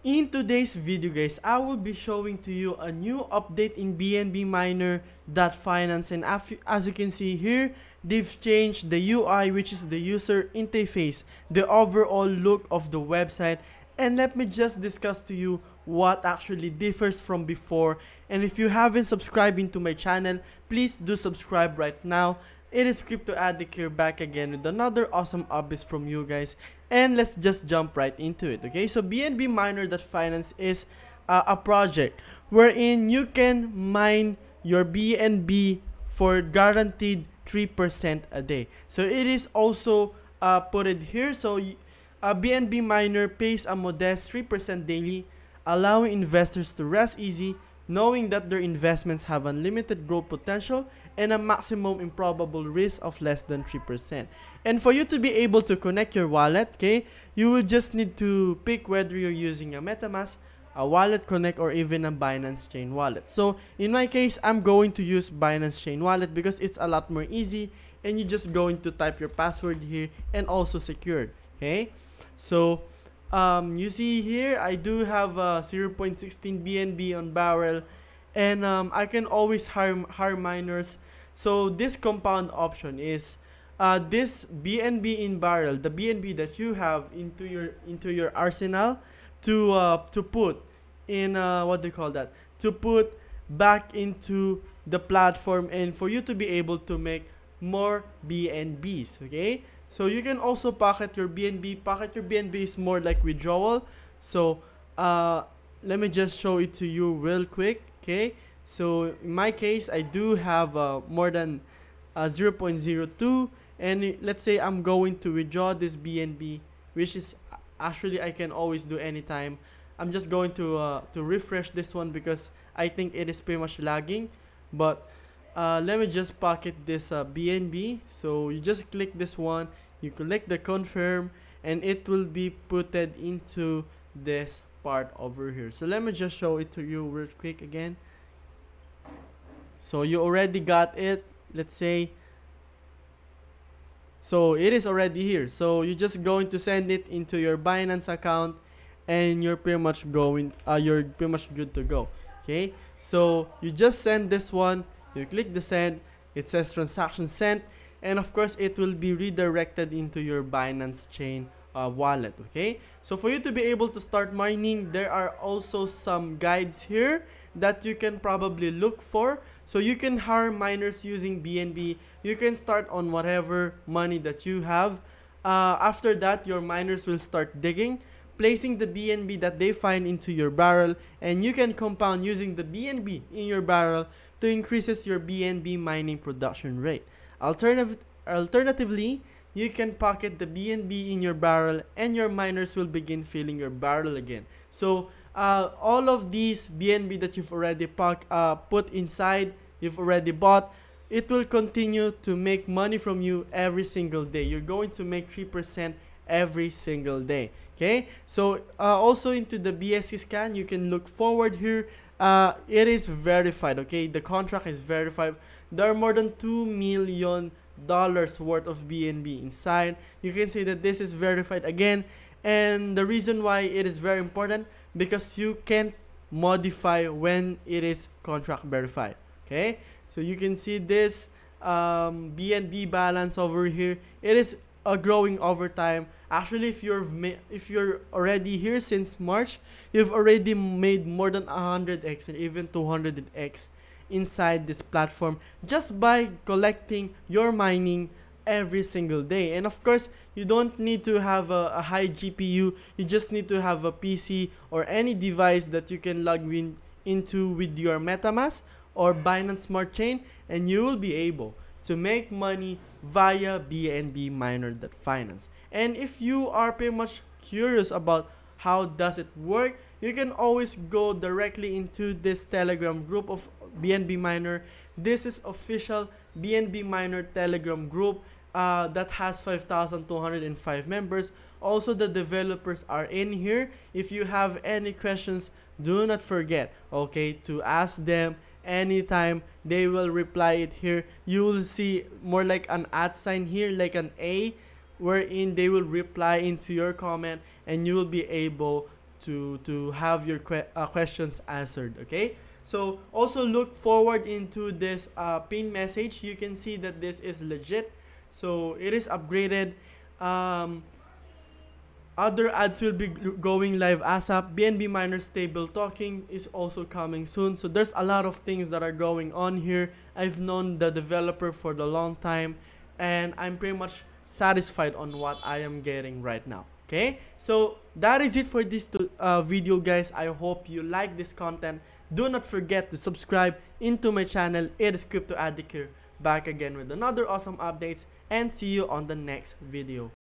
In today's video guys, I will be showing to you a new update in Bnbminer.finance, and as you can see here, they've changed the UI, which is the user interface, the overall look of the website. And let me just discuss to you what actually differs from before. And if you haven't subscribed into my channel, please do subscribe right now. It is Crypto Addict here, back again with another awesome updates from you guys. And let's just jump right into it, okay? So Bnbminer.finance is a project wherein you can mine your BNB for guaranteed 3% a day. So it is also put it here. So BNB Miner pays a modest 3% daily, allowing investors to rest easy, knowing that their investments have unlimited growth potential and a maximum improbable risk of less than 3%. And for you to be able to connect your wallet, okay, you will just need to pick whether you're using a MetaMask, a Wallet Connect, or even a Binance Chain wallet. So in my case, I'm going to use Binance Chain wallet because it's a lot more easy, and you're just going to type your password here and also secured, okay? So you see here, I do have 0.16 BNB on Barrel, and I can always hire miners. So this compound option is this BNB in Barrel, the BNB that you have into your arsenal, to put in what do you call that? To put back into the platform, and for you to be able to make more BNBs, okay? So you can also pocket your BNB. Pocket your BNB is more like withdrawal. So let me just show it to you real quick, okay? So in my case, I do have more than 0.02, and let's say I'm going to withdraw this BNB, which is actually I can always do anytime. I'm just going to refresh this one because I think it is pretty much lagging, but let me just pocket this BNB. So you just click this one, you click the confirm, and it will be putted into this part over here. So let me just show it to you real quick again. So you already got it, let's say. So it is already here. So you're just going to send it into your Binance account, and you're pretty much good to go. Okay, so you just send this one, you click the send, it says transaction sent, and of course it will be redirected into your Binance chain wallet. Okay, so for you to be able to start mining, there are also some guides here that you can probably look for. So you can hire miners using BNB. You can start on whatever money that you have. After that, your miners will start digging, placing the BNB that they find into your barrel, and you can compound using the BNB in your barrel to increases your BNB mining production rate. Alternatively, you can pocket the BNB in your barrel, and your miners will begin filling your barrel again. So all of these BNB that you've already put inside, you've already bought, it will continue to make money from you every single day. You're going to make 3% every single day. Okay, so also into the BSC scan, you can look forward here. It is verified. Okay, the contract is verified. There are more than $2 million worth of BNB inside. You can see that this is verified again, and the reason why it is very important, because you can modify when it is contract verified. Okay, so you can see this BNB balance over here. It is growing over time. Actually, if you're already here since March, you've already made more than 100x and even 200x inside this platform just by collecting your mining every single day. And of course, you don't need to have a high GPU. You just need to have a PC or any device that you can log into with your MetaMask or Binance Smart Chain, and you will be able to make money via Bnbminer.finance. And if you are pretty much curious about how does it work, you can always go directly into this Telegram group of BNB Miner. This is official BNB Miner Telegram group that has 5,205 members. Also, the developers are in here. If you have any questions, do not forget, okay, to ask them anytime. They will reply it here. You will see more like an @ sign here, like an A, wherein they will reply into your comment, and you will be able to have your questions answered. Okay, so also look forward into this pin message. You can see that this is legit, so it is upgraded. Other ads will be going live ASAP. BNB Miner Stable Talking is also coming soon. So there's a lot of things that are going on here. I've known the developer for the long time, and I'm pretty much satisfied on what I am getting right now. Okay, so that is it for this video, guys. I hope you like this content. Do not forget to subscribe into my channel. It is Crypto Addict here, back again with another awesome updates, and see you on the next video.